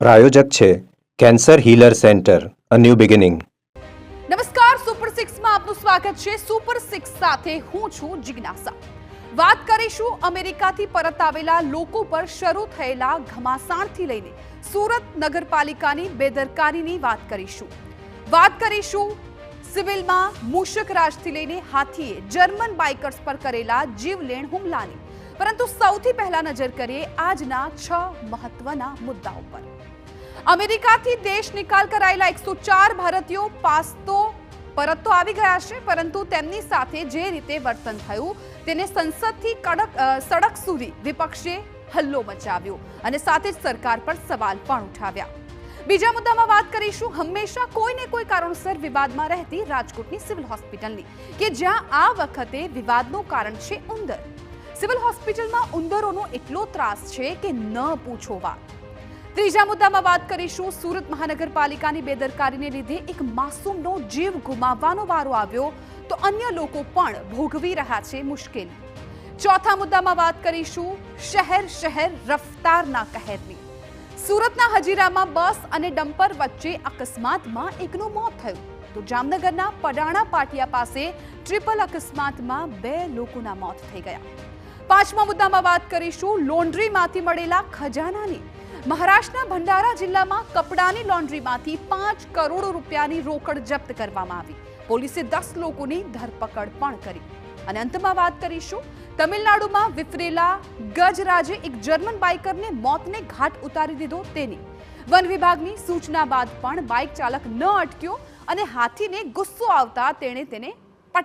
પ્રાયોજક છે cancer healer centre a new beginning. નમસ્કાર, super 6 માં આપનું સ્વાગત છે. સુપર 6 સાથે હું છું જિજ્ઞાસા. વાત કરીશું અમેરિકાથી પરત આવેલા લોકો પર શરૂ થયેલા ઘમાસાણથી લઈને સુરત નગરપાલિકાની બેદરકારીની વાત કરીશું સિવિલમાં મૂષકરાજથી લઈને હાથીએ જર્મન બાઇકર્સ પર કરેલા જીવલેણ હુમલાની. પરંતુ સૌથી પહેલા નજર કરીએ આજના 6 મહત્વના મુદ્દાઓ પર. અમેરિકાથી દેશ નિકાલ કરાયેલા 104 ભારતીયો પરત તો આવી ગયા છે, પરંતુ તેમની સાથે જે રીતે વર્તન થયું તેને સંસદથી સડક સુધી વિપક્ષે હલ્લો મચાવ્યો અને સાથે જ સરકાર પર સવાલ પણ ઉઠાવ્યા. બીજા મુદ્દામાં વાત કરીશું હંમેશા કોઈને કોઈ કારણસર વિવાદમાં રહેતી રાજકોટની સિવિલ હોસ્પિટલની, કે જ્યાં આ વખતે વિવાદનું કારણ છે ઉંદર. સિવિલ હોસ્પિટલમાં ઉંદરોનો એટલો ત્રાસ છે કે ન પૂછો વાત. ત્રીજા મુદ્દામાં વાત કરીશું સુરત મહાનગરપાલિકાની બેદરકારીને લીધે એક માસૂમનો જીવ ગુમાવવાનો વારો આવ્યો તો અન્ય લોકો પણ ભોગવી રહ્યા છે મુશ્કેલી. ચોથા મુદ્દામાં વાત કરીશું શહેર રફતારના કહેરની. સુરતના હજીરામાં બસ અને ડમ્પર વચ્ચે અકસ્માતમાં એકનું મોત થયું તો જામનગરના પડાણા પાટિયા પાસે ટ્રિપલ અકસ્માતમાં 2 લોકોના મોત થઈ ગયા. પાંચમા મુદ્દામાં વાત કરીશું લોન્ડ્રીમાંથી મળેલા ખજાનાની. મહારાષ્ટ્રના ભંડારા જિલ્લામાં કપડાની લોન્ડ્રીમાંથી 5 કરોડ રૂપિયાની રોકડ જપ્ત કરવામાં આવી. પોલીસે 10 લોકોની ધરપકડ પણ કરી. અને અંતમાં વાત કરીશું તમિલનાડુમાં વિફરેલા ગજરાજે એક જર્મન બાઇકરને મોતને ઘાટ ઉતારી દીધો તેની. વન વિભાગની સૂચના બાદ પણ બાઇક ચાલક ન અટક્યો અને હાથીને ગુસ્સો આવતા તેણે તેને